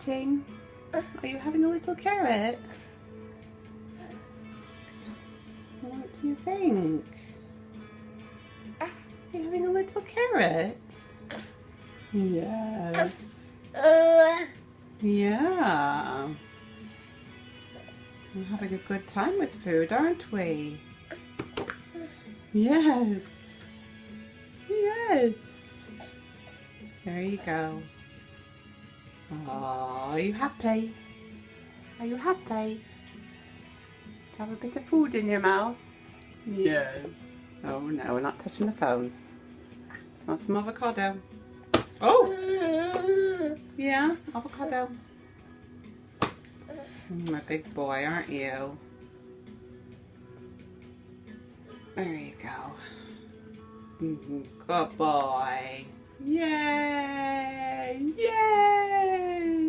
eating? Are you having a little carrot? What do you think? Are you having a little carrot? Yes. Yeah. We're having a good time with food, aren't we? Yes. Yes. There you go. Oh, are you happy? Are you happy? To have a bit of food in your mouth? Yes. Oh no, we're not touching the phone. Want some avocado? Oh! Yeah, avocado. My big boy, aren't you? There you go. Good boy. Yay! Yay!